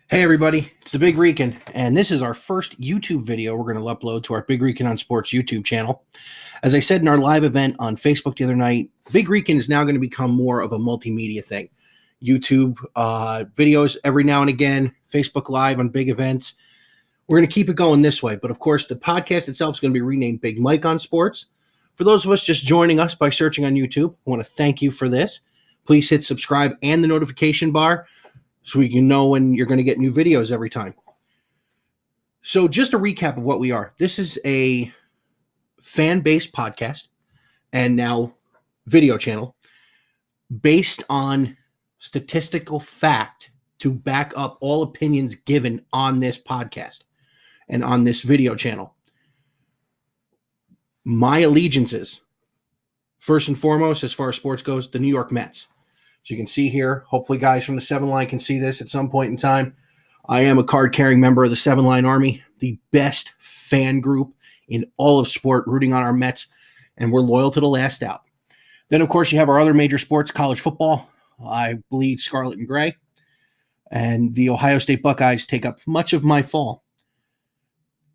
Hey everybody, it's the Big Rican, and this is our first YouTube video we're going to upload to our Big Rican on Sports YouTube channel. As I said in our live event on Facebook the other night, Big Rican is now going to become more of a multimedia thing. YouTube videos every now and again, Facebook Live on big events. We're going to keep it going this way, but of course the podcast itself is going to be renamed Big Mike on Sports. For those of us just joining us by searching on YouTube, I want to thank you for this. Please hit subscribe and the notification bar so we can know when you're going to get new videos every time. So just a recap of what we are. This is a fan-based podcast and now video channel based on statistical fact to back up all opinions given on this podcast and on this video channel. My allegiances, first and foremost, as far as sports goes, the New York Mets. As you can see here, hopefully guys from the 7 Line can see this at some point in time. I am a card-carrying member of the 7 Line Army, the best fan group in all of sport, rooting on our Mets, and we're loyal to the last out. Then, of course, you have our other major sports, college football. I bleed scarlet and gray, and the Ohio State Buckeyes take up much of my fall.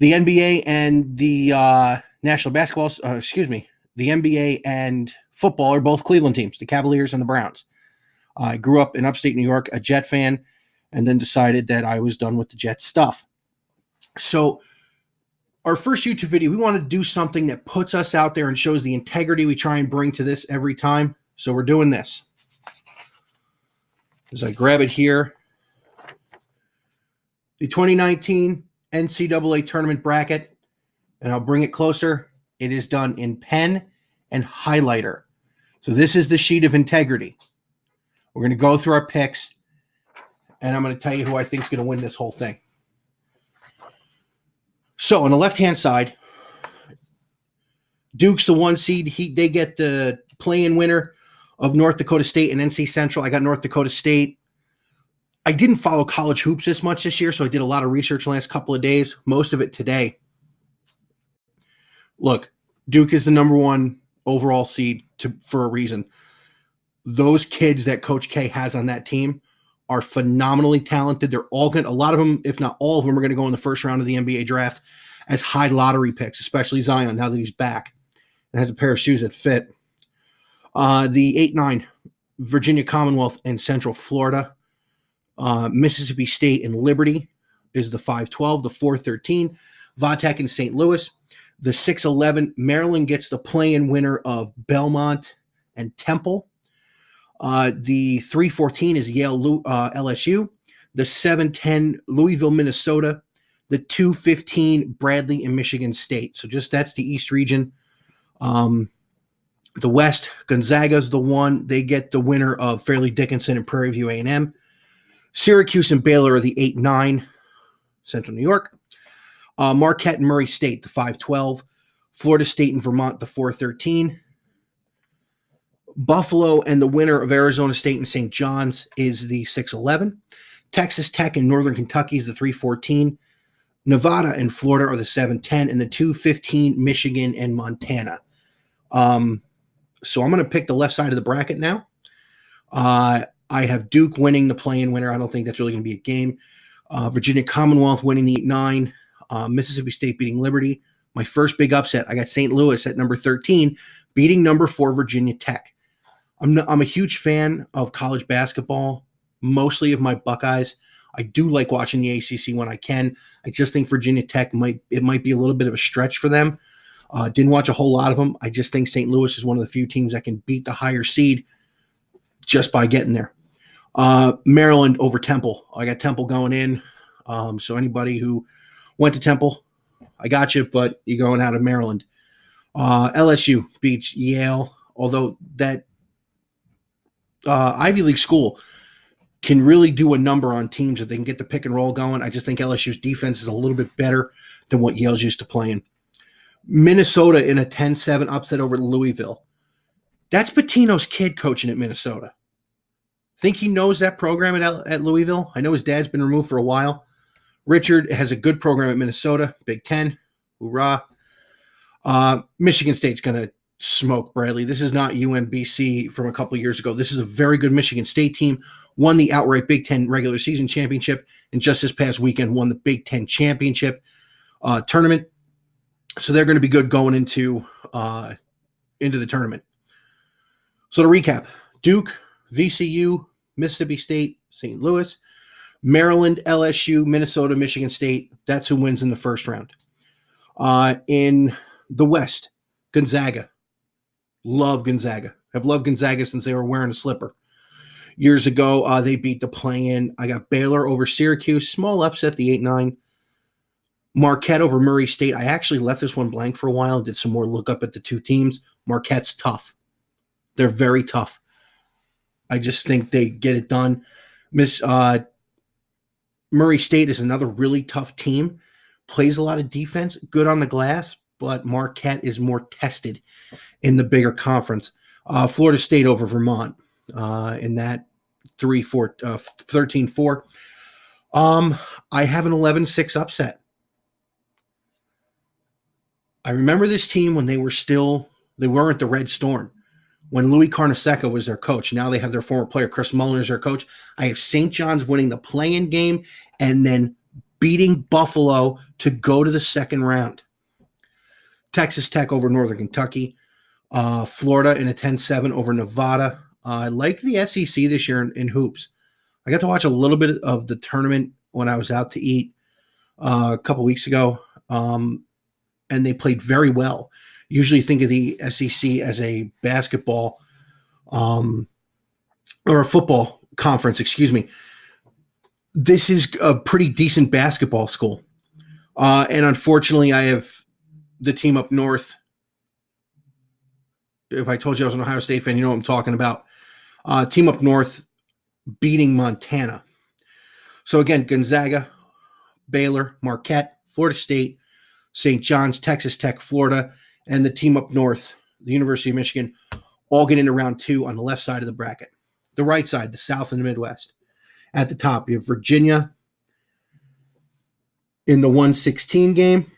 The NBA and the National Basketball, the NBA and football are both Cleveland teams, the Cavaliers and the Browns. I grew up in upstate New York, a Jet fan, and then decided that I was done with the Jet stuff. So our first YouTube video, we want to do something that puts us out there and shows the integrity we try and bring to this every time. So we're doing this. As I grab it here, the 2019 NCAA tournament bracket, and I'll bring it closer. It is done in pen and highlighter. So this is the sheet of integrity. We're going to go through our picks, and I'm going to tell you who I think is going to win this whole thing. So on the left-hand side, Duke's the 1 seed. They get the play-in winner of North Dakota State and NC Central. I got North Dakota State. I didn't follow college hoops this much this year, so I did a lot of research the last couple of days, most of it today. Look, Duke is the number 1 overall seed for a reason. Those kids that Coach K has on that team are phenomenally talented. They're all going to, a lot of them, if not all of them, are going to go in the first round of the NBA draft as high lottery picks, especially Zion, now that he's back and has a pair of shoes that fit. The 8-9, Virginia Commonwealth and Central Florida. Mississippi State and Liberty is the 5-12. The 4-13, Vatech and St. Louis. The 6-11, Maryland gets the play-in winner of Belmont and Temple. The 3-14 is Yale LSU. The 7-10 Louisville, Minnesota. The 2-15 Bradley and Michigan State. So that's the East region. The West, Gonzaga's the 1. They get the winner of Fairleigh Dickinson and Prairie View A&M. Syracuse and Baylor are the 8-9, Central New York. Marquette and Murray State, the 5-12. Florida State and Vermont, the 4-13. Buffalo and the winner of Arizona State and St. John's is the 6-11. Texas Tech and Northern Kentucky is the 3-14. Nevada and Florida are the 7-10, and the 2-15 Michigan and Montana. So I'm going to pick the left side of the bracket now. I have Duke winning the play-in winner. I don't think that's really going to be a game. Virginia Commonwealth winning the 8-9. Mississippi State beating Liberty. My first big upset, I got St. Louis at number 13, beating number 4 Virginia Tech. I'm a huge fan of college basketball, mostly of my Buckeyes. I do like watching the ACC when I can. I just think Virginia Tech might be a little bit of a stretch for them. Didn't watch a whole lot of them. I just think St. Louis is one of the few teams that can beat the higher seed just by getting there. Maryland over Temple. I got Temple going in. So anybody who went to Temple, I got you, but you're going out of Maryland. LSU beats Yale, although that Ivy League school can really do a number on teams if they can get the pick and roll going. I just think LSU's defense is a little bit better than what Yale's used to playing. Minnesota in a 10-7 upset over Louisville. That's Pitino's kid coaching at Minnesota. Think he knows that program at Louisville? I know his dad's been removed for a while. Richard has a good program at Minnesota, Big Ten. Hoorah. Michigan State's going to smoke Bradley. This is not UMBC from a couple of years ago. This is a very good Michigan State team. Won the outright Big Ten regular season championship, and just this past weekend won the Big Ten championship tournament. So they're going to be good going into the tournament. So to recap, Duke, VCU, Mississippi State, St. Louis, Maryland, LSU, Minnesota, Michigan State. That's who wins in the first round. In the West, Gonzaga. Love Gonzaga. I've loved Gonzaga since they were wearing a slipper. Years ago, they beat the play-in. I got Baylor over Syracuse. Small upset, the 8-9. Marquette over Murray State. I actually left this one blank for a while and did some more look up at the two teams. Marquette's tough. They're very tough. I just think they get it done. Murray State is another really tough team. Plays a lot of defense, good on the glass, but Marquette is more tested in the bigger conference. Florida State over Vermont in that 13-4. I have an 11-6 upset. I remember this team when they weren't the Red Storm, when Louis Carnesecca was their coach. Now they have their former player, Chris Mullin, as their coach. I have St. John's winning the play-in game and then beating Buffalo to go to the second round. Texas Tech over Northern Kentucky. Florida in a 10-7 over Nevada. I like the SEC this year in hoops. I got to watch a little bit of the tournament when I was out to eat a couple weeks ago, and they played very well. Usually think of the SEC as a basketball or a football conference, excuse me. This is a pretty decent basketball school. And unfortunately, I have the team up north. If I told you I was an Ohio State fan, you know what I'm talking about. Team up north beating Montana. So again, Gonzaga, Baylor, Marquette, Florida State, St. John's, Texas Tech, Florida, and the team up north, the University of Michigan, all get into round 2 on the left side of the bracket. The right side, the South and the Midwest. At the top, you have Virginia in the 116 game.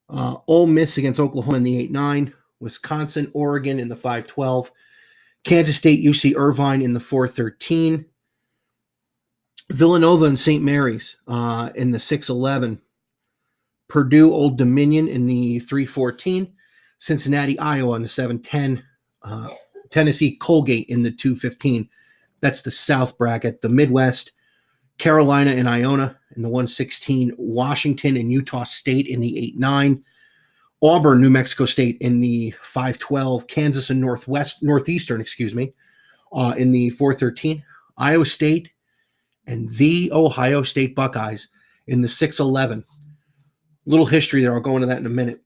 Ole Miss against Oklahoma in the 8-9. Wisconsin, Oregon in the 5-12. Kansas State, UC Irvine in the 4-13. Villanova and St. Mary's in the 6-11. Purdue, Old Dominion in the 3-14. Cincinnati, Iowa in the 7-10. Tennessee, Colgate in the 2-15. That's the South bracket. The Midwest, Carolina and Iona in the 116. Washington and Utah State in the 8-9. Auburn, New Mexico State in the 5-12. Kansas and Northeastern, in the 4-13. Iowa State and the Ohio State Buckeyes in the 6-11. Little history there. I'll go into that in a minute.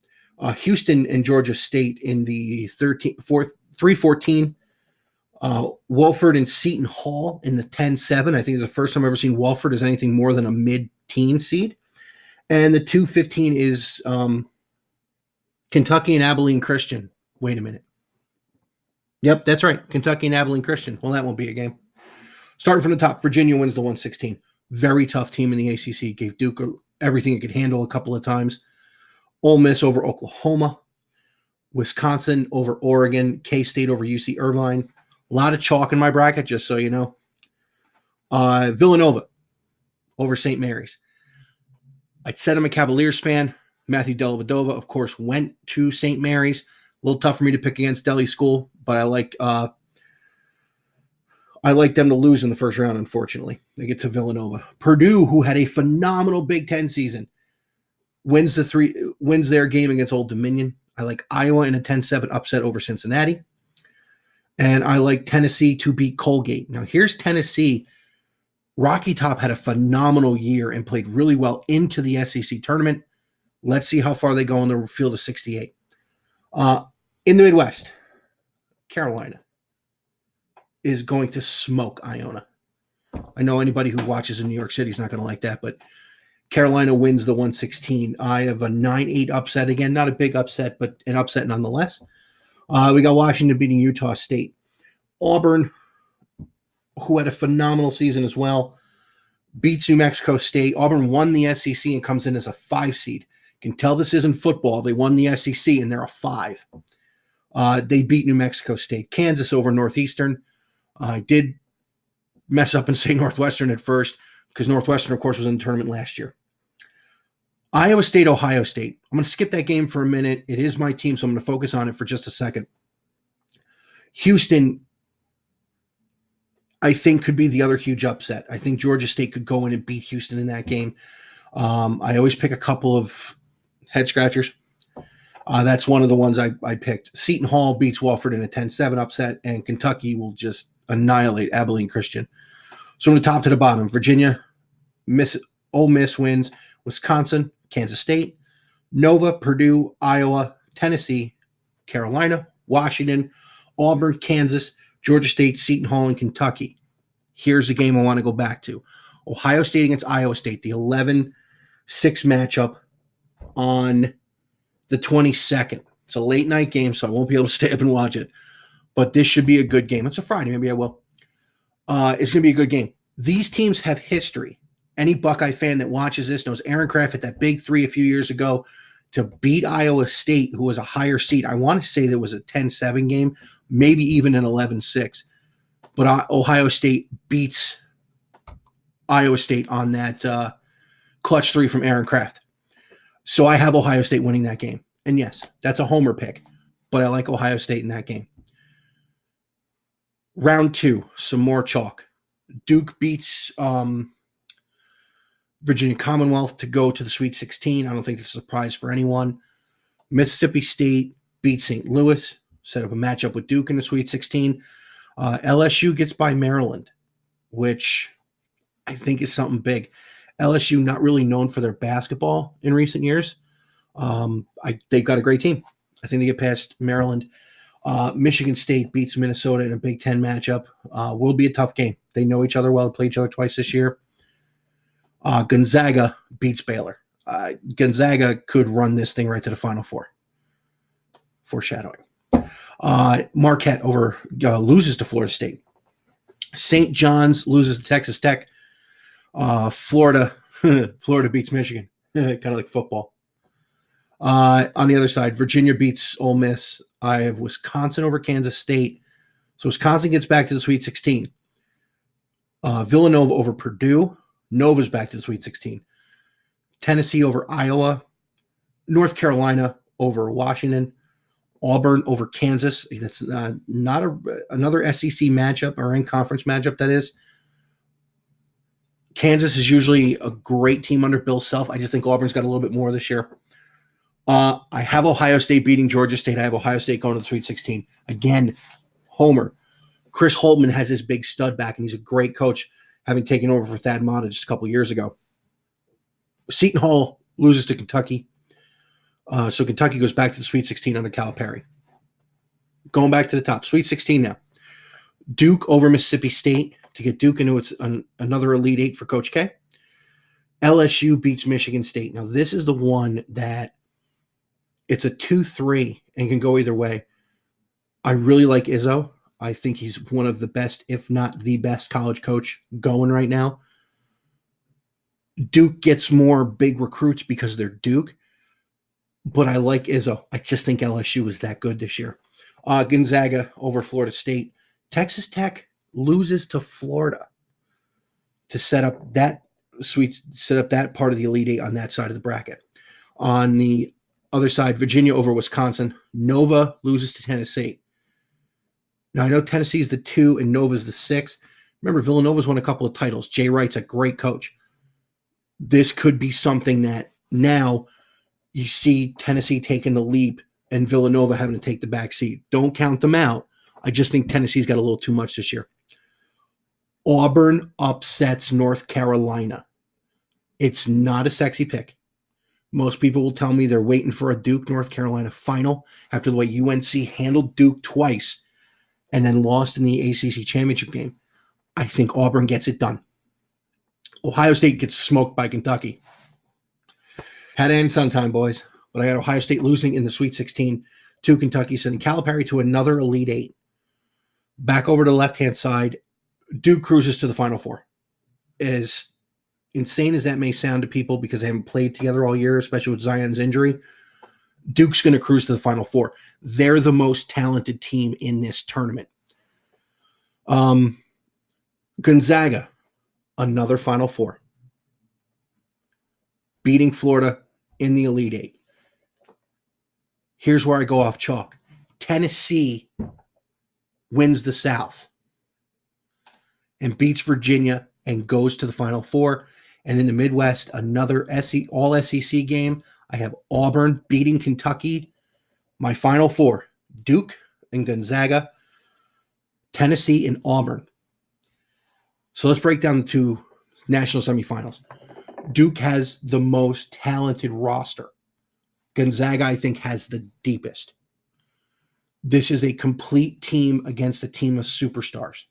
Houston and Georgia State in the 3-14. Wofford and Seton Hall in the 10-7. I think it's the first time I've ever seen Wofford as anything more than a mid-teen seed. And the 2-15 is Kentucky and Abilene Christian. Wait a minute. Yep, that's right. Kentucky and Abilene Christian. Well, that won't be a game. Starting from the top, Virginia wins the 116. Very tough team in the ACC. Gave Duke everything it could handle a couple of times. Ole Miss over Oklahoma. Wisconsin over Oregon. K-State over UC Irvine. A lot of chalk in my bracket, just so you know. Villanova over St. Mary's. I said I'm a Cavaliers fan. Matthew Dellavedova, of course, went to St. Mary's. A little tough for me to pick against Delhi School, but I like them to lose in the first round, unfortunately. They get to Villanova. Purdue, who had a phenomenal Big Ten season, wins their game against Old Dominion. I like Iowa in a 10-7 upset over Cincinnati. And I like Tennessee to beat Colgate. Now, here's Tennessee. Rocky Top had a phenomenal year and played really well into the SEC tournament. Let's see how far they go in the field of 68. In the Midwest, Carolina is going to smoke Iona. I know anybody who watches in New York City is not going to like that, but Carolina wins the 116. I have a 9-8 upset. Again, not a big upset, but an upset nonetheless. We got Washington beating Utah State. Auburn, who had a phenomenal season as well, beats New Mexico State. Auburn won the SEC and comes in as a 5 seed. You can tell this isn't football. They won the SEC, and they're a 5. They beat New Mexico State. Kansas over Northeastern. I did mess up and say Northwestern at first because Northwestern, of course, was in the tournament last year. Iowa State, Ohio State. I'm going to skip that game for a minute. It is my team, so I'm going to focus on it for just a second. Houston, I think, could be the other huge upset. I think Georgia State could go in and beat Houston in that game. I always pick a couple of head scratchers. That's one of the ones I picked. Seton Hall beats Wofford in a 10-7 upset, and Kentucky will just annihilate Abilene Christian. So from the top to the bottom, Virginia, Ole Miss wins. Wisconsin, Kansas State, Nova, Purdue, Iowa, Tennessee, Carolina, Washington, Auburn, Kansas, Georgia State, Seton Hall, and Kentucky. Here's the game I want to go back to. Ohio State against Iowa State, the 11-6 matchup on the 22nd. It's a late night game, so I won't be able to stay up and watch it. But this should be a good game. It's a Friday. Maybe I will. It's going to be a good game. These teams have history. Any Buckeye fan that watches this knows Aaron Kraft at that big 3 a few years ago to beat Iowa State, who was a higher seed. I want to say there was a 10-7 game, maybe even an 11-6. But Ohio State beats Iowa State on that clutch 3 from Aaron Kraft. So I have Ohio State winning that game. And yes, that's a homer pick, but I like Ohio State in that game. Round 2, some more chalk. Duke beats Virginia Commonwealth to go to the Sweet 16. I don't think it's a surprise for anyone. Mississippi State beats St. Louis, set up a matchup with Duke in the Sweet 16. LSU gets by Maryland, which I think is something big. LSU not really known for their basketball in recent years. They've got a great team. I think they get past Maryland. Michigan State beats Minnesota in a Big Ten matchup. Will be a tough game. They know each other well. Played each other twice this year. Gonzaga beats Baylor. Gonzaga could run this thing right to the Final Four. Foreshadowing. Marquette loses to Florida State. St. John's loses to Texas Tech. Florida beats Michigan. Kind of like football. On the other side, Virginia beats Ole Miss. I have Wisconsin over Kansas State. So Wisconsin gets back to the Sweet 16. Villanova over Purdue. Nova's back to the Sweet 16. Tennessee over Iowa. North Carolina over Washington. Auburn over Kansas. That's not another SEC matchup or in-conference matchup, that is. Kansas is usually a great team under Bill Self. I just think Auburn's got a little bit more this year. I have Ohio State beating Georgia State. I have Ohio State going to the Sweet 16. Again, homer. Chris Holtmann has his big stud back, and he's a great coach, having taken over for Thad Matta just a couple years ago. Seton Hall loses to Kentucky. So Kentucky goes back to the Sweet 16 under Calipari. Going back to the top. Sweet 16 now. Duke over Mississippi State to get Duke into another Elite Eight for Coach K. LSU beats Michigan State. Now, this is the one that it's a 2-3 and can go either way. I really like Izzo. I think he's one of the best, if not the best college coach going right now. Duke gets more big recruits because they're Duke, but I like Izzo. I just think LSU is that good this year. Gonzaga over Florida State. Texas Tech loses to Florida to set up that part of the Elite Eight on that side of the bracket. On the other side, Virginia over Wisconsin. Nova loses to Tennessee. Now, I know Tennessee is the 2 and Nova's the 6. Remember, Villanova's won a couple of titles. Jay Wright's a great coach. This could be something that now you see Tennessee taking the leap and Villanova having to take the back seat. Don't count them out. I just think Tennessee's got a little too much this year. Auburn upsets North Carolina. It's not a sexy pick. Most people will tell me they're waiting for a Duke-North Carolina final after the way UNC handled Duke twice and then lost in the ACC championship game. I think Auburn gets it done. Ohio State gets smoked by Kentucky. Had to end sometime, boys. But I got Ohio State losing in the Sweet 16 to Kentucky, sending Calipari to another Elite Eight. Back over to the left-hand side, Duke cruises to the Final Four. Is insane as that may sound to people because they haven't played together all year, especially with Zion's injury, Duke's going to cruise to the Final Four. They're the most talented team in this tournament. Gonzaga, another Final Four, beating Florida in the Elite Eight. Here's where I go off chalk. Tennessee wins the South and beats Virginia and goes to the Final Four. And in the Midwest, another all SEC game. I have Auburn beating Kentucky. My Final Four, Duke and Gonzaga, Tennessee and Auburn. So let's break down the two national semifinals. Duke has the most talented roster. Gonzaga, I think, has the deepest. This is a complete team against a team of superstars.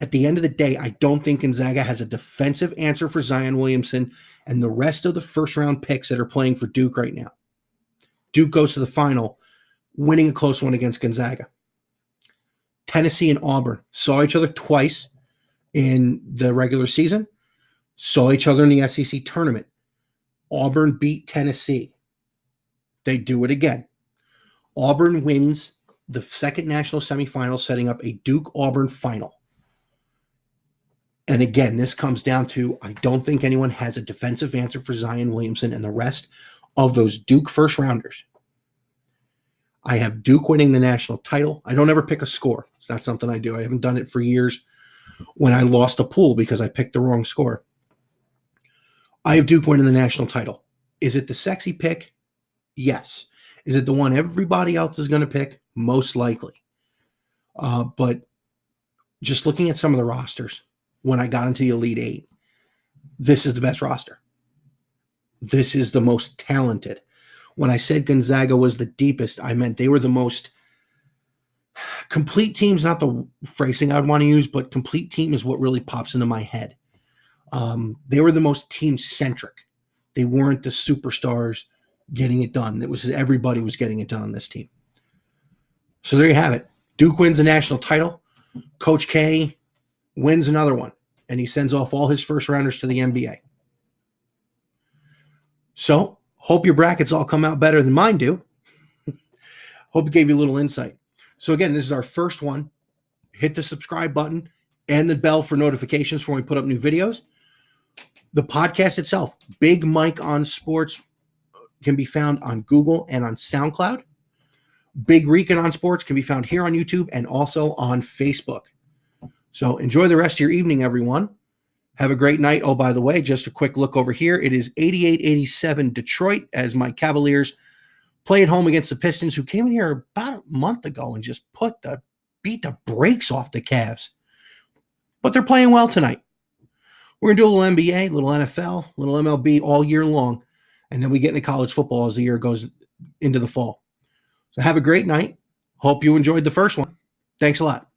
At the end of the day, I don't think Gonzaga has a defensive answer for Zion Williamson and the rest of the first-round picks that are playing for Duke right now. Duke goes to the final, winning a close one against Gonzaga. Tennessee and Auburn saw each other twice in the regular season, saw each other in the SEC tournament. Auburn beat Tennessee. They do it again. Auburn wins the second national semifinal, setting up a Duke-Auburn final. And again, this comes down to, I don't think anyone has a defensive answer for Zion Williamson and the rest of those Duke first rounders. I have Duke winning the national title. I don't ever pick a score. It's not something I do. I haven't done it for years when I lost a pool because I picked the wrong score. I have Duke winning the national title. Is it the sexy pick? Yes. Is it the one everybody else is going to pick? Most likely. But just looking at some of the rosters, when I got into the Elite Eight, this is the best roster. This is the most talented. When I said Gonzaga was the deepest, I meant they were the most complete teams, not the phrasing I would want to use, but complete team is what really pops into my head. They were the most team-centric. They weren't the superstars getting it done. It was everybody was getting it done on this team. So there you have it. Duke wins the national title. Coach K wins another one, and he sends off all his first-rounders to the NBA. So, hope your brackets all come out better than mine do. Hope it gave you a little insight. So again, this is our first one. Hit the subscribe button and the bell for notifications for when we put up new videos. The podcast itself, Big Mike on Sports, can be found on Google and on SoundCloud. Big Rican on Sports can be found here on YouTube and also on Facebook. So enjoy the rest of your evening, everyone. Have a great night. Oh, by the way, just a quick look over here. It is 88-87 Detroit as my Cavaliers play at home against the Pistons, who came in here about a month ago and just beat the brakes off the Cavs. But they're playing well tonight. We're going to do a little NBA, a little NFL, a little MLB all year long. And then we get into college football as the year goes into the fall. So have a great night. Hope you enjoyed the first one. Thanks a lot.